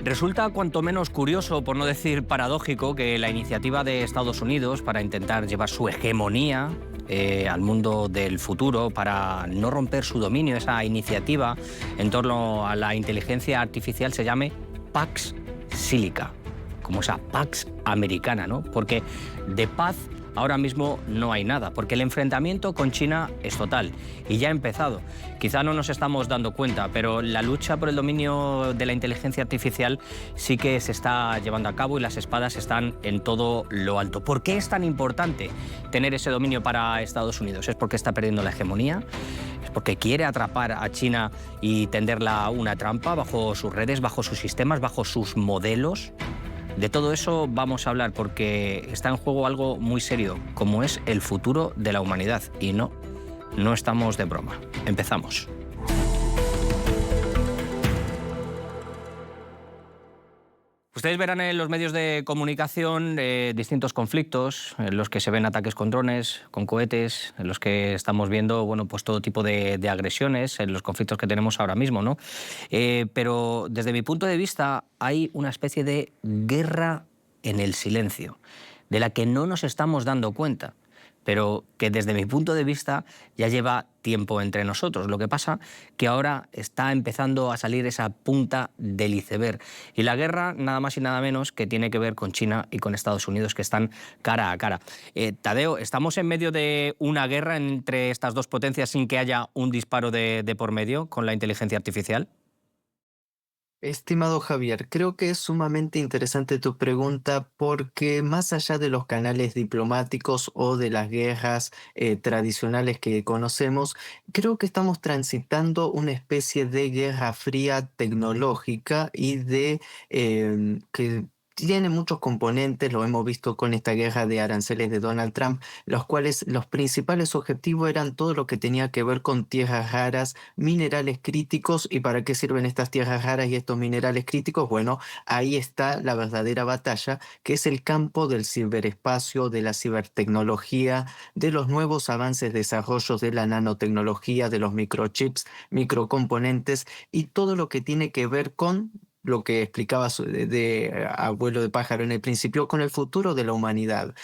Resulta cuanto menos curioso, por no decir paradójico, que la iniciativa de Estados Unidos para intentar llevar su hegemonía al mundo del futuro, para no romper su dominio, esa iniciativa en torno a la inteligencia artificial, se llame Pax Silica, como esa Pax americana, ¿no? Porque de paz ahora mismo no hay nada, porque el enfrentamiento con China es total y ya ha empezado. Quizá no nos estamos dando cuenta, pero la lucha por el dominio de la inteligencia artificial sí que se está llevando a cabo y las espadas están en todo lo alto. ¿Por qué es tan importante tener ese dominio para Estados Unidos? ¿Es porque está perdiendo la hegemonía? ¿Es porque quiere atrapar a China y tenderla una trampa bajo sus redes, bajo sus sistemas, bajo sus modelos? De todo eso vamos a hablar porque está en juego algo muy serio, como es el futuro de la humanidad. Y no estamos de broma. Empezamos. Ustedes verán en los medios de comunicación distintos conflictos en los que se ven ataques con drones, con cohetes, en los que estamos viendo pues todo tipo de agresiones, en los conflictos que tenemos ahora mismo, ¿no? Pero desde mi punto de vista hay una especie de guerra en el silencio, de la que no nos estamos dando cuenta, pero que desde mi punto de vista ya lleva tiempo entre nosotros. Lo que pasa que ahora está empezando a salir esa punta del iceberg. Y la guerra, nada más y nada menos, que tiene que ver con China y con Estados Unidos, que están cara a cara. Tadeo, ¿estamos en medio de una guerra entre estas dos potencias sin que haya un disparo de por medio con la inteligencia artificial? Estimado Javier, creo que es sumamente interesante tu pregunta porque más allá de los canales diplomáticos o de las guerras tradicionales que conocemos, creo que estamos transitando una especie de guerra fría tecnológica y que tiene muchos componentes, lo hemos visto con esta guerra de aranceles de Donald Trump, los cuales los principales objetivos eran todo lo que tenía que ver con tierras raras, minerales críticos. ¿Y para qué sirven estas tierras raras y estos minerales críticos? Bueno, ahí está la verdadera batalla, que es el campo del ciberespacio, de la cibertecnología, de los nuevos avances, desarrollos de la nanotecnología, de los microchips, microcomponentes y todo lo que tiene que ver con lo que explicaba abuelo de pájaro en el principio, con el futuro de la humanidad.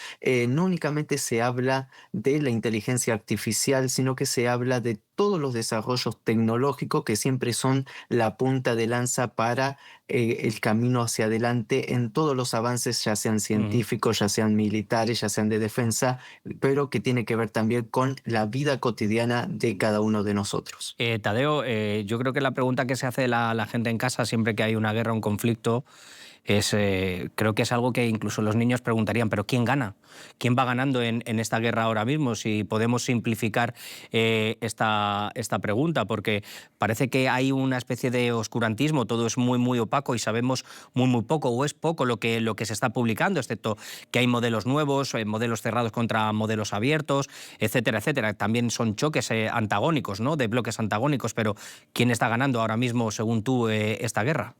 No únicamente se habla de la inteligencia artificial, sino que se habla de todos los desarrollos tecnológicos que siempre son la punta de lanza para el camino hacia adelante en todos los avances, ya sean Ujú. científicos, ya sean militares, ya sean de defensa, pero que tiene que ver también con la vida cotidiana de cada uno de nosotros. Tadeo, yo creo que la pregunta que se hace la gente en casa siempre que hay una guerra o un conflicto creo que es algo que incluso los niños preguntarían, pero ¿quién gana? ¿Quién va ganando en esta guerra ahora mismo? Si podemos simplificar esta pregunta, porque parece que hay una especie de oscurantismo, todo es muy, muy opaco y sabemos muy, muy poco, o es poco lo que se está publicando, excepto que hay modelos nuevos, modelos cerrados contra modelos abiertos, etcétera, etcétera. También son choques antagónicos, ¿no? De bloques antagónicos, pero ¿quién está ganando ahora mismo, según tú, esta guerra?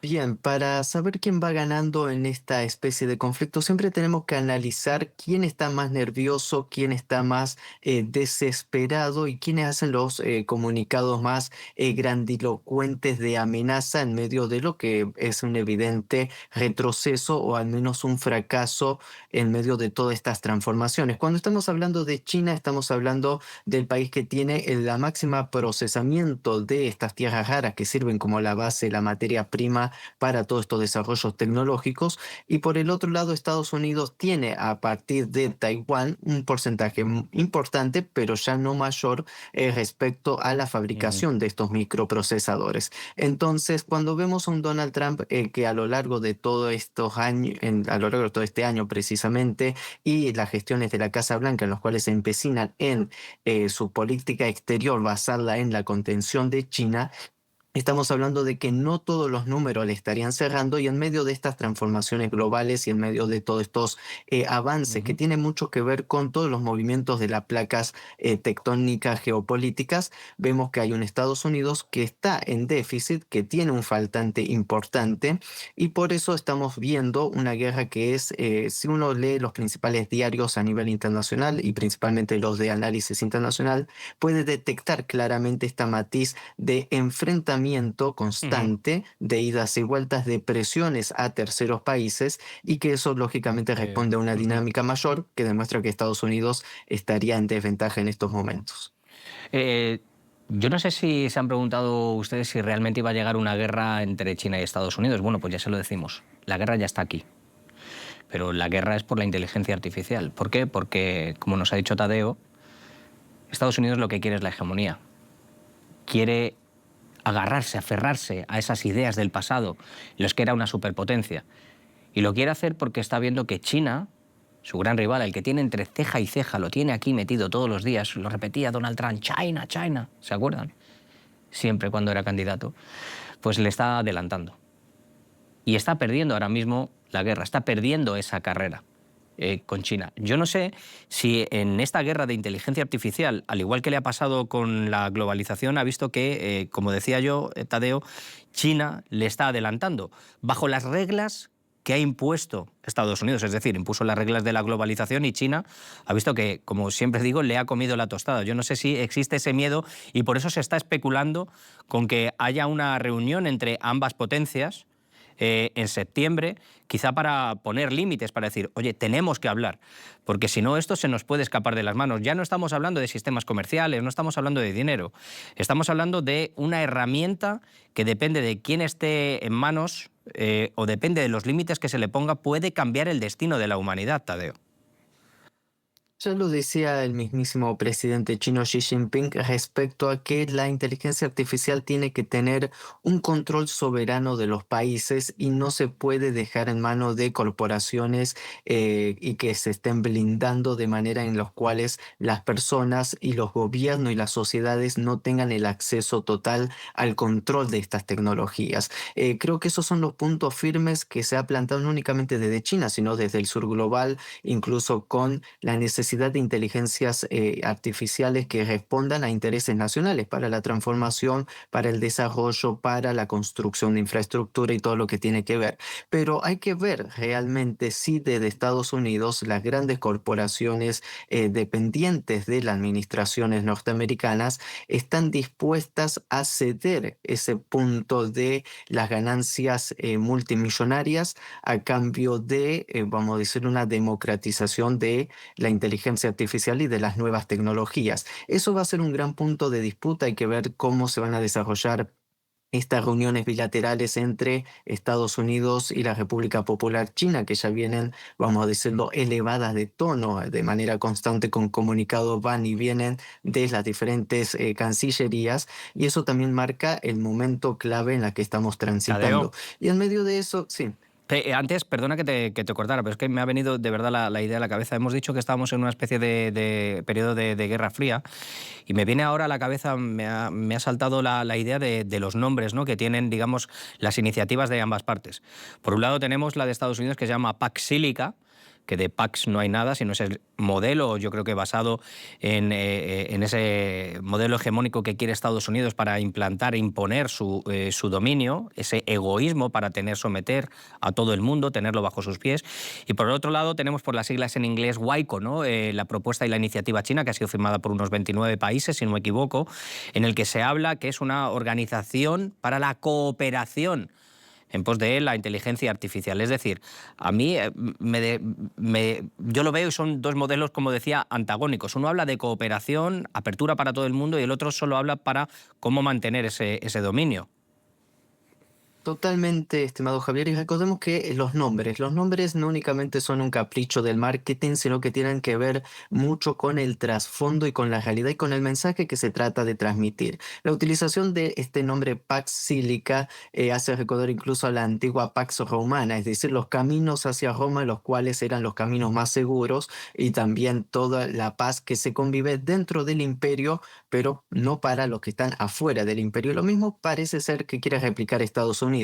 Bien, para saber quién va ganando en esta especie de conflicto, siempre tenemos que analizar quién está más nervioso, quién está más desesperado y quiénes hacen los comunicados más grandilocuentes de amenaza en medio de lo que es un evidente retroceso o al menos un fracaso en medio de todas estas transformaciones. Cuando estamos hablando de China, estamos hablando del país que tiene la máxima procesamiento de estas tierras raras que sirven como la base, la materia prima para todos estos desarrollos tecnológicos. Y por el otro lado, Estados Unidos tiene a partir de Taiwán un porcentaje importante, pero ya no mayor, respecto a la Mm. fabricación de estos microprocesadores. Entonces, cuando vemos a un Donald Trump que a lo largo de todos estos años, a lo largo de todo este año precisamente, y las gestiones de la Casa Blanca en los cuales se empecinan en su política exterior basada en la contención de China, estamos hablando de que no todos los números le estarían cerrando y en medio de estas transformaciones globales y en medio de todos estos avances que Ujú. tienen mucho que ver con todos los movimientos de las placas tectónicas geopolíticas, vemos que hay un Estados Unidos que está en déficit, que tiene un faltante importante y por eso estamos viendo una guerra que es, si uno lee los principales diarios a nivel internacional y principalmente los de análisis internacional, puede detectar claramente esta matiz de enfrentamiento apalancamiento Ujú. constante de idas y vueltas de presiones a terceros países y que eso lógicamente responde a una Ujú. dinámica mayor que demuestra que Estados Unidos estaría en desventaja en estos momentos. Eh, yo no sé si se han preguntado ustedes si realmente iba a llegar una guerra entre China y Estados Unidos. Bueno, pues ya se lo decimos. La guerra ya está aquí. Pero la guerra es por la inteligencia artificial. ¿Por qué? Porque, como nos ha dicho Tadeo, Estados Unidos lo que quiere es la hegemonía. Quiere agarrarse, aferrarse a esas ideas del pasado, en los que era una superpotencia. Y lo quiere hacer porque está viendo que China, su gran rival, el que tiene entre ceja y ceja, lo tiene aquí metido todos los días, lo repetía Donald Trump, China, China, ¿se acuerdan? Siempre cuando era candidato, pues le está adelantando. Y está perdiendo ahora mismo la guerra, está perdiendo esa carrera con China. Yo no sé si en esta guerra de inteligencia artificial, al igual que le ha pasado con la globalización, ha visto que, como decía yo, Tadeo, China le está adelantando bajo las reglas que ha impuesto Estados Unidos, es decir, impuso las reglas de la globalización y China ha visto que, como siempre digo, le ha comido la tostada. Yo no sé si existe ese miedo y por eso se está especulando con que haya una reunión entre ambas potencias en septiembre, quizá para poner límites, para decir, oye, tenemos que hablar, porque si no esto se nos puede escapar de las manos. Ya no estamos hablando de sistemas comerciales, no estamos hablando de dinero, estamos hablando de una herramienta que depende de quién esté en manos o depende de los límites que se le ponga, puede cambiar el destino de la humanidad, Tadeo. Ya lo decía el mismísimo presidente chino Xi Jinping respecto a que la inteligencia artificial tiene que tener un control soberano de los países y no se puede dejar en manos de corporaciones y que se estén blindando de manera en las cuales las personas y los gobiernos y las sociedades no tengan el acceso total al control de estas tecnologías. Creo que esos son los puntos firmes que se ha plantado no únicamente desde China, sino desde el sur global, incluso con la necesidad de inteligencias artificiales que respondan a intereses nacionales para la transformación, para el desarrollo, para la construcción de infraestructura y todo lo que tiene que ver. Pero hay que ver realmente si desde Estados Unidos las grandes corporaciones dependientes de las administraciones norteamericanas están dispuestas a ceder ese punto de las ganancias multimillonarias a cambio de, vamos a decir, una democratización de la inteligencia artificial y de las nuevas tecnologías. Eso va a ser un gran punto de disputa. Hay que ver cómo se van a desarrollar estas reuniones bilaterales entre Estados Unidos y la República Popular China, que ya vienen, vamos a decirlo, elevadas de tono, de manera constante con comunicados van y vienen de las diferentes cancillerías, y eso también marca el momento clave en la que estamos Tadeo, transitando. Y en medio de eso, sí. Antes, perdona que te cortara, pero es que me ha venido de verdad la idea a la cabeza. Hemos dicho que estábamos en una especie de periodo de Guerra Fría y me viene ahora a la cabeza, me ha saltado la idea de los nombres, ¿no?, que tienen, digamos, las iniciativas de ambas partes. Por un lado tenemos la de Estados Unidos que se llama Pax Silica, que de Pax no hay nada, sino es el modelo, yo creo que basado en ese modelo hegemónico que quiere Estados Unidos para implantar e imponer su dominio, ese egoísmo para someter a todo el mundo, tenerlo bajo sus pies. Y por el otro lado tenemos por las siglas en inglés WICO, ¿no?, la propuesta y la iniciativa china, que ha sido firmada por unos 29 países, si no me equivoco, en el que se habla que es una organización para la cooperación en pos de la inteligencia artificial. Es decir, a mí yo lo veo y son dos modelos, como decía, antagónicos. Uno habla de cooperación, apertura para todo el mundo, y el otro solo habla para cómo mantener ese dominio. Totalmente, estimado Javier, y recordemos que los nombres no únicamente son un capricho del marketing, sino que tienen que ver mucho con el trasfondo y con la realidad y con el mensaje que se trata de transmitir. La utilización de este nombre Pax Silica hace recordar incluso a la antigua Pax Romana, es decir, los caminos hacia Roma, los cuales eran los caminos más seguros, y también toda la paz que se convive dentro del imperio, pero no para los que están afuera del imperio. Lo mismo parece ser que quiere replicar Estados Unidos.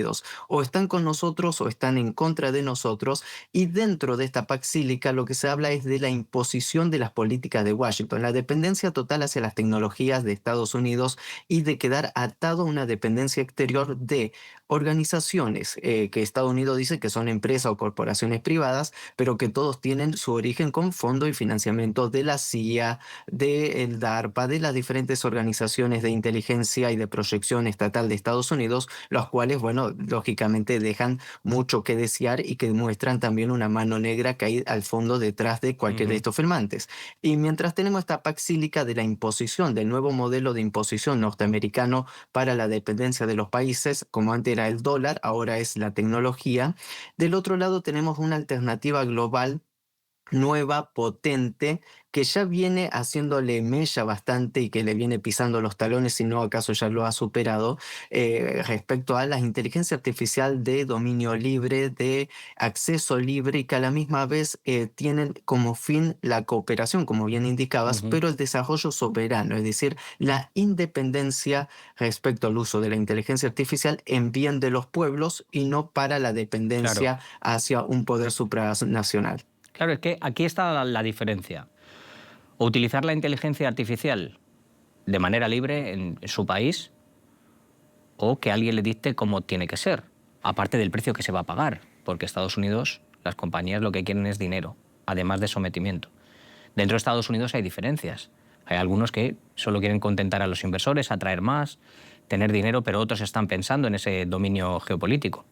O están con nosotros o están en contra de nosotros, y dentro de esta Pax Sílica lo que se habla es de la imposición de las políticas de Washington, la dependencia total hacia las tecnologías de Estados Unidos y de quedar atado a una dependencia exterior de organizaciones que Estados Unidos dice que son empresas o corporaciones privadas, pero que todos tienen su origen con fondo y financiamiento de la CIA, del DARPA, de las diferentes organizaciones de inteligencia y de proyección estatal de Estados Unidos, los cuales, bueno, lógicamente dejan mucho que desear y que muestran también una mano negra que hay al fondo detrás de cualquier de Ujú, estos firmantes. Y mientras tenemos esta paxílica de la imposición, del nuevo modelo de imposición norteamericano para la dependencia de los países, como antes era el dólar, ahora es la tecnología, del otro lado tenemos una alternativa global nueva, potente, que ya viene haciéndole mella bastante y que le viene pisando los talones, si no acaso ya lo ha superado, respecto a la inteligencia artificial de dominio libre, de acceso libre y que a la misma vez tienen como fin la cooperación, como bien indicabas, ujú. pero el desarrollo soberano, es decir, la independencia respecto al uso de la inteligencia artificial en bien de los pueblos y no para la Claro, dependencia hacia un poder supranacional. claro, es que aquí está la diferencia. O utilizar la inteligencia artificial de manera libre en su país o que alguien le dicte cómo tiene que ser, aparte del precio que se va a pagar, porque Estados Unidos, las compañías lo que quieren es dinero, además de sometimiento. Dentro de Estados Unidos hay diferencias. Hay algunos que solo quieren contentar a los inversores, atraer más, tener dinero, pero otros están pensando en ese dominio geopolítico.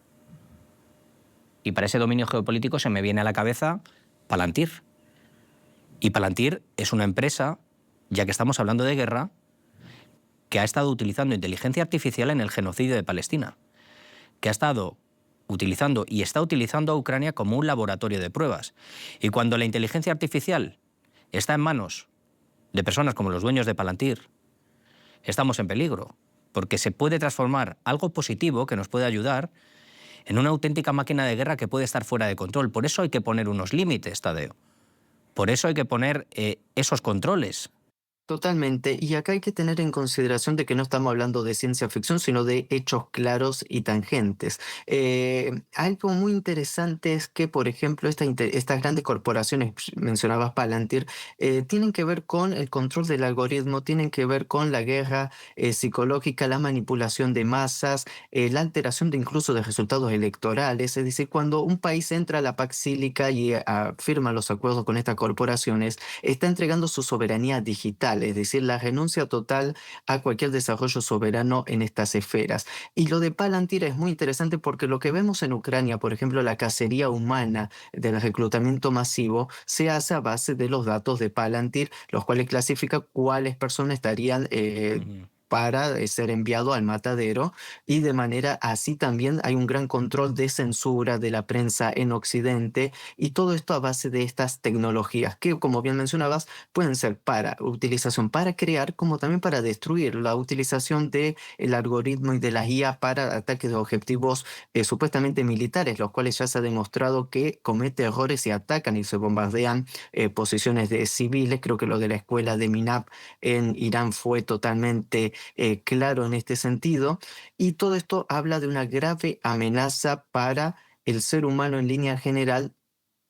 Y para ese dominio geopolítico se me viene a la cabeza Palantir. Y Palantir es una empresa, ya que estamos hablando de guerra, que ha estado utilizando inteligencia artificial en el genocidio de Palestina, que ha estado utilizando y está utilizando a Ucrania como un laboratorio de pruebas. Y cuando la inteligencia artificial está en manos de personas como los dueños de Palantir, estamos en peligro, porque se puede transformar algo positivo que nos puede ayudar en una auténtica máquina de guerra que puede estar fuera de control. Por eso hay que poner unos límites, Tadeo. Por eso hay que poner esos controles. Totalmente. Y acá hay que tener en consideración de que no estamos hablando de ciencia ficción, sino de hechos claros y tangentes. Algo muy interesante es que, por ejemplo, estas grandes corporaciones, mencionabas Palantir, tienen que ver con el control del algoritmo, tienen que ver con la guerra psicológica, la manipulación de masas, la alteración de incluso de resultados electorales. Es decir, cuando un país entra a la Paxílica y firma los acuerdos con estas corporaciones, está entregando su soberanía digital, es decir, la renuncia total a cualquier desarrollo soberano en estas esferas. Y lo de Palantir es muy interesante porque lo que vemos en Ucrania, por ejemplo, la cacería humana del reclutamiento masivo, se hace a base de los datos de Palantir, los cuales clasifica cuáles personas estarían Ujú. para ser enviado al matadero y de manera así también hay un gran control de censura de la prensa en Occidente y todo esto a base de estas tecnologías que, como bien mencionabas, pueden ser para utilización para crear como también para destruir, la utilización del algoritmo y de las IA para ataques de objetivos supuestamente militares, los cuales ya se ha demostrado que comete errores y atacan y se bombardean posiciones de civiles. Creo que lo de la escuela de Minab en Irán fue totalmente claro en este sentido, y todo esto habla de una grave amenaza para el ser humano en línea general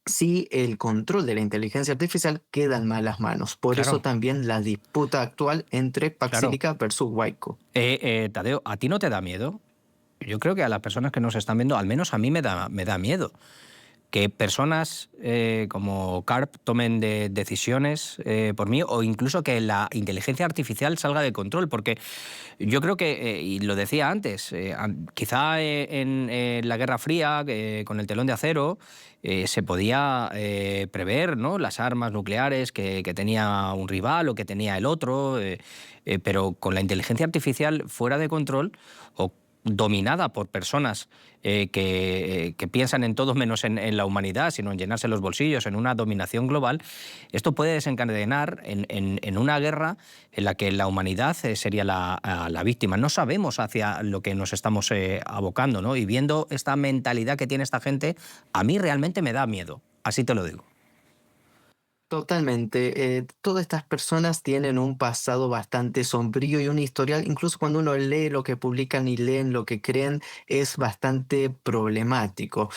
si el control de la inteligencia artificial queda en malas manos. Por eso Claro, también la disputa actual entre claro. Paxílica versus Waiko. Tadeo, ¿a ti no te da miedo? Yo creo que a las personas que nos están viendo, al menos a mí me da miedo. Que personas como Carp tomen decisiones por mí o incluso que la inteligencia artificial salga de control, porque yo creo que, y lo decía antes, quizá en la Guerra Fría, con el telón de acero, se podía prever, ¿no?, las armas nucleares que tenía un rival o que tenía el otro, pero con la inteligencia artificial fuera de control o dominada por personas que piensan en todo menos en la humanidad, sino en llenarse los bolsillos, en una dominación global, esto puede desencadenar en una guerra en la que la humanidad sería la víctima. No sabemos hacia lo que nos estamos abocando, ¿no? Y viendo esta mentalidad que tiene esta gente, a mí realmente me da miedo, así te lo digo. Totalmente. Todas estas personas tienen un pasado bastante sombrío y un historial, incluso cuando uno lee lo que publican y leen lo que creen, es bastante problemático,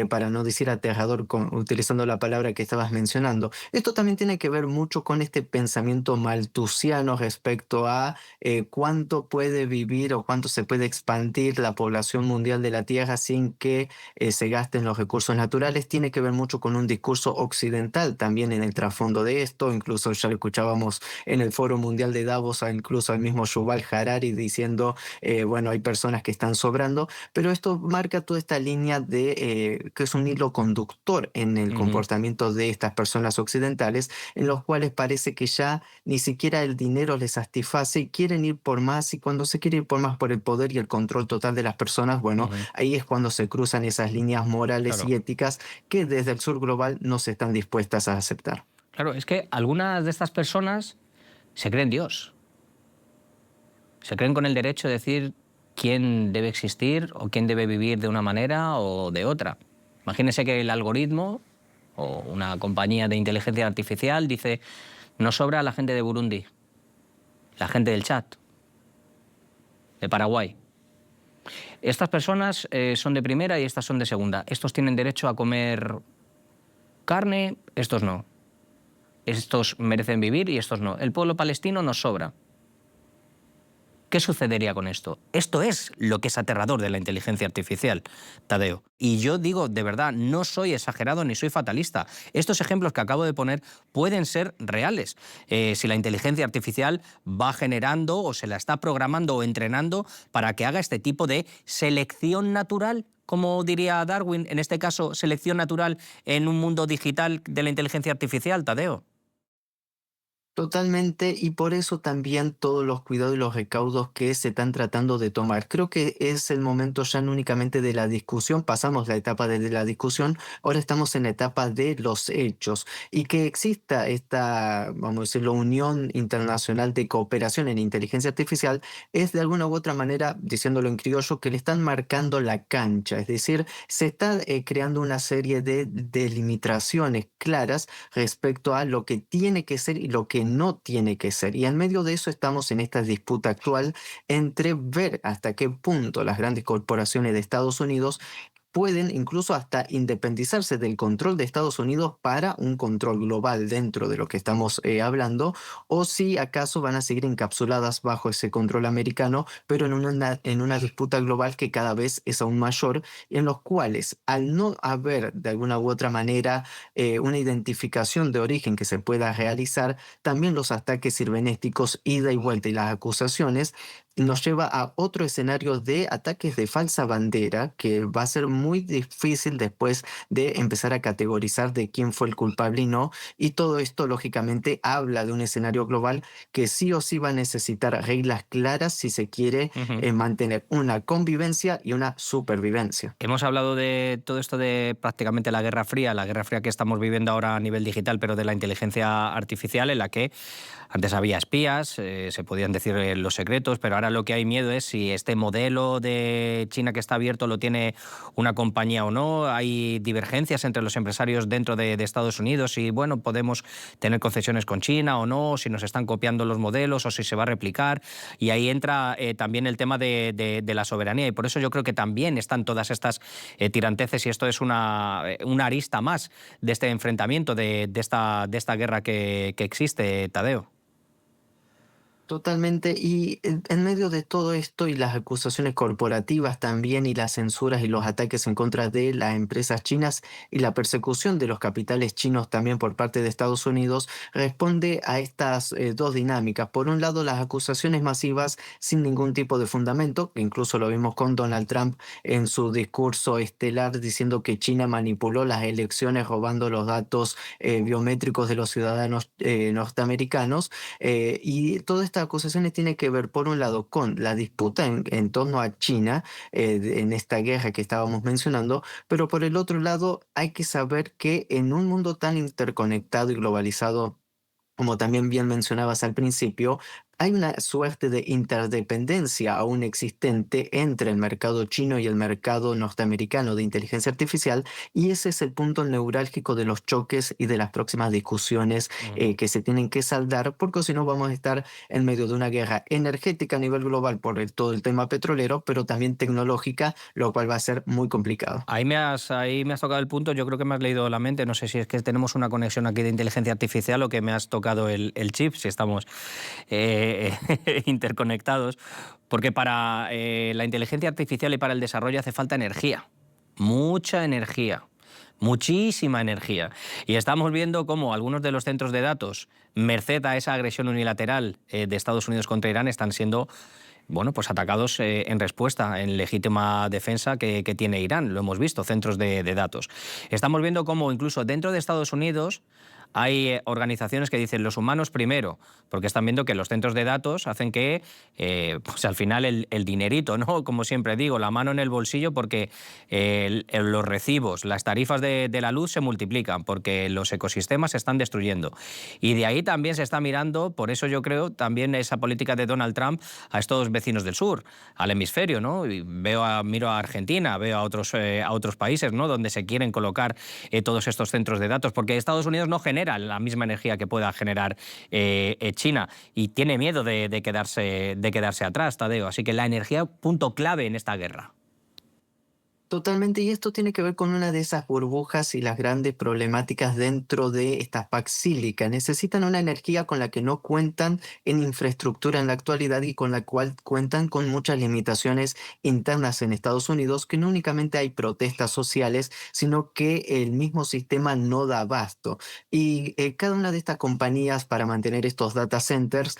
para no decir aterrador, utilizando la palabra que estabas mencionando. Esto también tiene que ver mucho con este pensamiento maltusiano respecto a cuánto puede vivir o cuánto se puede expandir la población mundial de la Tierra sin que se gasten los recursos naturales. Tiene que ver mucho con un discurso occidental también en el trasfondo de esto. Incluso ya lo escuchábamos en el Foro Mundial de Davos, incluso al mismo Yuval Harari diciendo, bueno, hay personas que están sobrando, pero esto marca toda esta línea de que es un hilo conductor en el Ujú. comportamiento de estas personas occidentales, en los cuales parece que ya ni siquiera el dinero les satisface y quieren ir por más, y cuando se quiere ir por más por el poder y el control total de las personas, bueno, Ujú. ahí es cuando se cruzan esas líneas morales y Claro. éticas que desde el sur global no se están dispuestas a aceptar. Claro, es que algunas de estas personas se creen Dios, se creen con el derecho de decir quién debe existir o quién debe vivir de una manera o de otra. Imagínese que el algoritmo o una compañía de inteligencia artificial dice, nos sobra la gente de Burundi, la gente del Chad, de Paraguay. Estas personas son de primera y estas son de segunda. Estos tienen derecho a comer carne, estos no. Estos merecen vivir y estos no. El pueblo palestino nos sobra. ¿Qué sucedería con esto? Esto es lo que es aterrador de la inteligencia artificial, Tadeo. Y yo digo, de verdad, no soy exagerado ni soy fatalista. Estos ejemplos que acabo de poner pueden ser reales. Si la inteligencia artificial va generando o se la está programando o entrenando para que haga este tipo de selección natural, como diría Darwin, en este caso, selección natural en un mundo digital de la inteligencia artificial, Tadeo. Totalmente, y por eso también todos los cuidados y los recaudos que se están tratando de tomar. Creo que es el momento ya no únicamente de la discusión, pasamos la etapa de la discusión, ahora estamos en la etapa de los hechos, y que exista esta, vamos a decirlo, unión internacional de cooperación en inteligencia artificial es de alguna u otra manera, diciéndolo en criollo, que le están marcando la cancha, es decir, se está creando una serie de delimitaciones claras respecto a lo que tiene que ser y lo que no tiene que ser. Y en medio de eso estamos en esta disputa actual entre ver hasta qué punto las grandes corporaciones de Estados Unidos pueden incluso hasta independizarse del control de Estados Unidos para un control global dentro de lo que estamos hablando, o si acaso van a seguir encapsuladas bajo ese control americano, pero en una disputa global que cada vez es aún mayor, en los cuales al no haber de alguna u otra manera una identificación de origen que se pueda realizar, también los ataques cibernéticos ida y vuelta y las acusaciones nos lleva a otro escenario de ataques de falsa bandera que va a ser muy difícil después de empezar a categorizar de quién fue el culpable y no. Y todo esto, lógicamente, habla de un escenario global que sí o sí va a necesitar reglas claras si se quiere Ujú. mantener una convivencia y una supervivencia. Hemos hablado de todo esto de prácticamente la Guerra Fría que estamos viviendo ahora a nivel digital, pero de la inteligencia artificial, en la que antes había espías, se podían decir los secretos, pero ahora lo que hay miedo es si este modelo de China que está abierto lo tiene una compañía o no. Hay divergencias entre los empresarios dentro de Estados Unidos y, bueno, podemos tener concesiones con China o no, si nos están copiando los modelos o si se va a replicar. Y ahí entra también el tema de la soberanía. Y por eso yo creo que también están todas estas tiranteces y esto es una arista más de este enfrentamiento, de esta guerra que existe, Tadeo. Totalmente, y en medio de todo esto y las acusaciones corporativas también y las censuras y los ataques en contra de las empresas chinas y la persecución de los capitales chinos también por parte de Estados Unidos, responde a estas dos dinámicas. Por un lado, las acusaciones masivas sin ningún tipo de fundamento, que incluso lo vimos con Donald Trump en su discurso estelar diciendo que China manipuló las elecciones robando los datos biométricos de los ciudadanos norteamericanos, y todas estas acusaciones tienen que ver, por un lado, con la disputa en torno a China, en esta guerra que estábamos mencionando, pero por el otro lado, hay que saber que en un mundo tan interconectado y globalizado, como también bien mencionabas al principio, hay una suerte de interdependencia aún existente entre el mercado chino y el mercado norteamericano de inteligencia artificial, y ese es el punto neurálgico de los choques y de las próximas discusiones que se tienen que saldar, porque si no vamos a estar en medio de una guerra energética a nivel global por todo el tema petrolero, pero también tecnológica, lo cual va a ser muy complicado. Ahí me has tocado el punto, yo creo que me has leído la mente, no sé si es que tenemos una conexión aquí de inteligencia artificial o que me has tocado el chip, si estamos eh, interconectados, porque para la inteligencia artificial y para el desarrollo hace falta energía, mucha energía. Muchísima energía. Y estamos viendo cómo algunos de los centros de datos, merced a esa agresión unilateral de Estados Unidos contra Irán, están siendo pues atacados en respuesta, en legítima defensa que tiene Irán. Lo hemos visto, centros de datos. Estamos viendo cómo incluso dentro de Estados Unidos hay organizaciones que dicen los humanos primero, porque están viendo que los centros de datos hacen que, pues al final, el dinerito, ¿no? Como siempre digo, la mano en el bolsillo, porque los recibos, las tarifas de la luz se multiplican, porque los ecosistemas se están destruyendo. Y de ahí también se está mirando, por eso yo creo, también esa política de Donald Trump a estos vecinos del sur, al hemisferio, ¿no? Y miro a Argentina, veo a otros países, ¿no? Donde se quieren colocar todos estos centros de datos, porque Estados Unidos no genera la misma energía que pueda generar China, y tiene miedo de quedarse atrás, Tadeo. Así que la energía, punto clave en esta guerra. Totalmente, y esto tiene que ver con una de esas burbujas y las grandes problemáticas dentro de esta PAC sílica. Necesitan una energía con la que no cuentan en infraestructura en la actualidad y con la cual cuentan con muchas limitaciones internas en Estados Unidos, que no únicamente hay protestas sociales, sino que el mismo sistema no da abasto. Y cada una de estas compañías para mantener estos data centers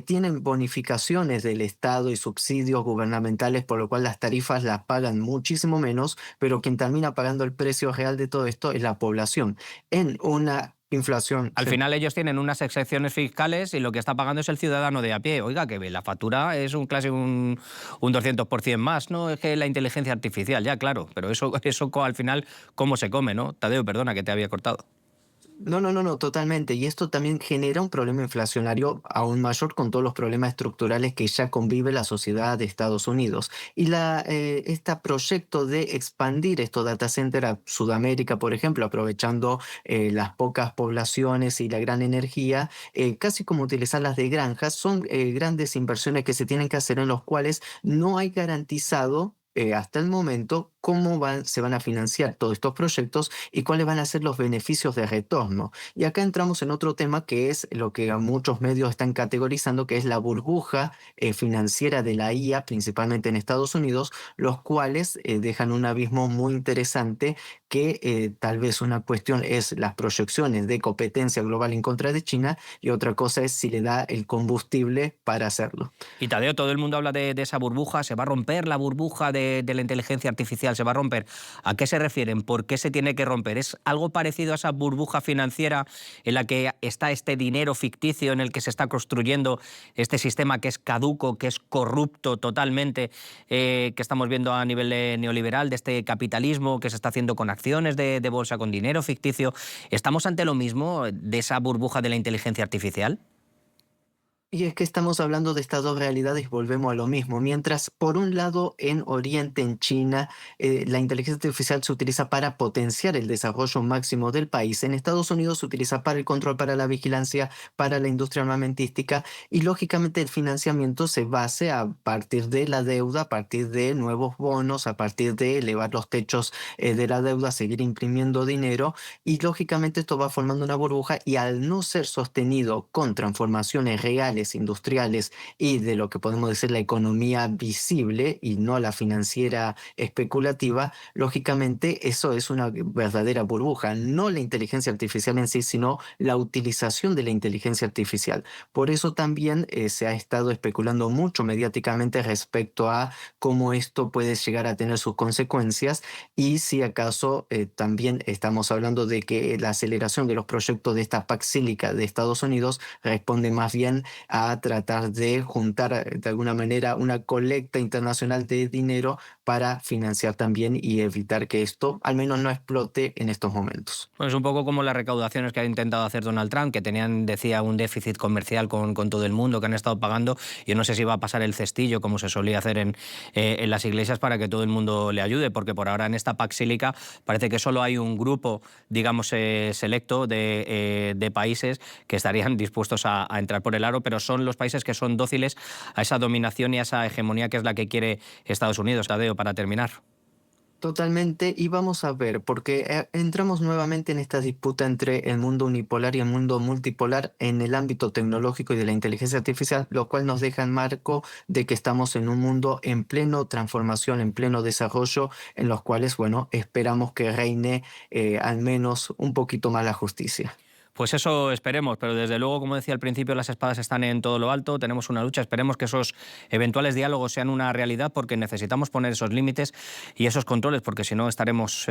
tienen bonificaciones del Estado y subsidios gubernamentales, por lo cual las tarifas las pagan muchísimo menos, pero quien termina pagando el precio real de todo esto es la población. En una inflación, Al sí. final ellos tienen unas excepciones fiscales y lo que está pagando es el ciudadano de a pie. Oiga, que la factura es un 200% más, ¿no? Es que la inteligencia artificial, ya, claro, pero eso al final, ¿cómo se come, no? Tadeo, perdona que te había cortado. No, no, no, no, totalmente. Y esto también genera un problema inflacionario aún mayor con todos los problemas estructurales que ya convive la sociedad de Estados Unidos. Y este proyecto de expandir estos data centers a Sudamérica, por ejemplo, aprovechando las pocas poblaciones y la gran energía, casi como utilizarlas de granjas, son grandes inversiones que se tienen que hacer en los cuales no hay garantizado hasta el momento se van a financiar todos estos proyectos y cuáles van a ser los beneficios de retorno. Y acá entramos en otro tema que es lo que a muchos medios están categorizando, que es la burbuja financiera de la IA, principalmente en Estados Unidos, los cuales dejan un abismo muy interesante que tal vez una cuestión es las proyecciones de competencia global en contra de China y otra cosa es si le da el combustible para hacerlo. Y Tadeo, todo el mundo habla de esa burbuja, se va a romper la burbuja de la inteligencia artificial, se va a romper. ¿A qué se refieren? ¿Por qué se tiene que romper? ¿Es algo parecido a esa burbuja financiera en la que está este dinero ficticio en el que se está construyendo este sistema que es caduco, que es corrupto totalmente, que estamos viendo a nivel neoliberal, de este capitalismo que se está haciendo con acciones de bolsa, con dinero ficticio? ¿Estamos ante lo mismo de esa burbuja de la inteligencia artificial? Y es que estamos hablando de estas dos realidades, volvemos a lo mismo. Mientras, por un lado, en Oriente, en China, la inteligencia artificial se utiliza para potenciar el desarrollo máximo del país. En Estados Unidos se utiliza para el control, para la vigilancia, para la industria armamentística y, lógicamente, el financiamiento se base a partir de la deuda, a partir de nuevos bonos, a partir de elevar los techos de la deuda, seguir imprimiendo dinero y, lógicamente, esto va formando una burbuja y al no ser sostenido con transformaciones reales industriales y de lo que podemos decir la economía visible y no la financiera especulativa, lógicamente eso es una verdadera burbuja, no la inteligencia artificial en sí, sino la utilización de la inteligencia artificial. Por eso también se ha estado especulando mucho mediáticamente respecto a cómo esto puede llegar a tener sus consecuencias y si acaso también estamos hablando de que la aceleración de los proyectos de esta PAC sílica de Estados Unidos responde más bien a tratar de juntar de alguna manera una colecta internacional de dinero para financiar también y evitar que esto al menos no explote en estos momentos. Pues un poco como las recaudaciones que ha intentado hacer Donald Trump, que tenían, decía, un déficit comercial con todo el mundo, que han estado pagando. Yo no sé si va a pasar el cestillo, como se solía hacer en las iglesias, para que todo el mundo le ayude, porque por ahora en esta Paxílica parece que solo hay un grupo, digamos, selecto de países que estarían dispuestos a entrar por el aro, pero son los países que son dóciles a esa dominación y a esa hegemonía que es la que quiere Estados Unidos. Tadeo, para terminar. Totalmente, y vamos a ver, porque entramos nuevamente en esta disputa entre el mundo unipolar y el mundo multipolar en el ámbito tecnológico y de la inteligencia artificial, lo cual nos deja en marco de que estamos en un mundo en pleno transformación, en pleno desarrollo, en los cuales, bueno, esperamos que reine al menos un poquito más la justicia. Pues eso esperemos, pero desde luego, como decía al principio, las espadas están en todo lo alto, tenemos una lucha, esperemos que esos eventuales diálogos sean una realidad, porque necesitamos poner esos límites y esos controles, porque si no estaremos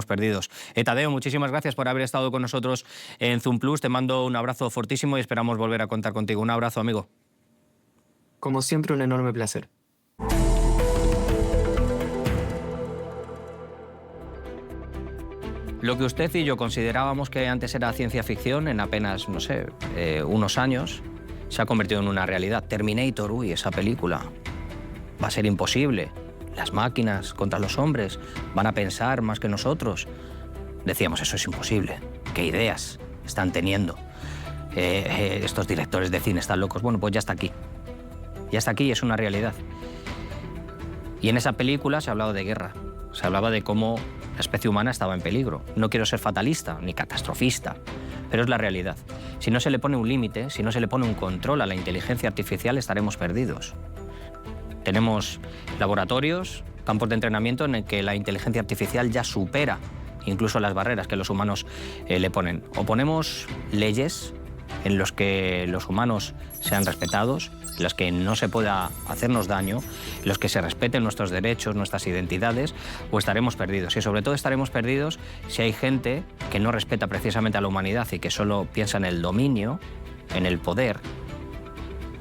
perdidos. Tadeo, muchísimas gracias por haber estado con nosotros en Zoom Plus, te mando un abrazo fortísimo y esperamos volver a contar contigo. Un abrazo, amigo. Como siempre, un enorme placer. Lo que usted y yo considerábamos que antes era ciencia ficción, en apenas, no sé, unos años, se ha convertido en una realidad. Terminator, uy, esa película va a ser imposible. Las máquinas contra los hombres van a pensar más que nosotros. Decíamos, eso es imposible. ¿Qué ideas están teniendo? Estos directores de cine están locos. Bueno, pues ya está aquí. Ya está aquí y es una realidad. Y en esa película se ha hablado de guerra. Se hablaba de cómo la especie humana estaba en peligro. No quiero ser fatalista ni catastrofista, pero es la realidad. Si no se le pone un límite, si no se le pone un control a la inteligencia artificial, estaremos perdidos. Tenemos laboratorios, campos de entrenamiento en el que la inteligencia artificial ya supera incluso las barreras que los humanos le ponen. O ponemos leyes en los que los humanos sean respetados, en los que no se pueda hacernos daño, en los que se respeten nuestros derechos, nuestras identidades, o estaremos perdidos. Y sobre todo estaremos perdidos si hay gente que no respeta precisamente a la humanidad y que solo piensa en el dominio, en el poder,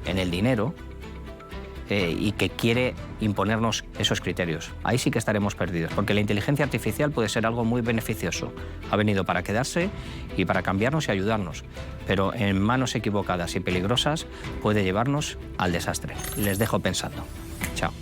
en el dinero, y que quiere imponernos esos criterios. Ahí sí que estaremos perdidos, porque la inteligencia artificial puede ser algo muy beneficioso. Ha venido para quedarse y para cambiarnos y ayudarnos, pero en manos equivocadas y peligrosas puede llevarnos al desastre. Les dejo pensando. Chao.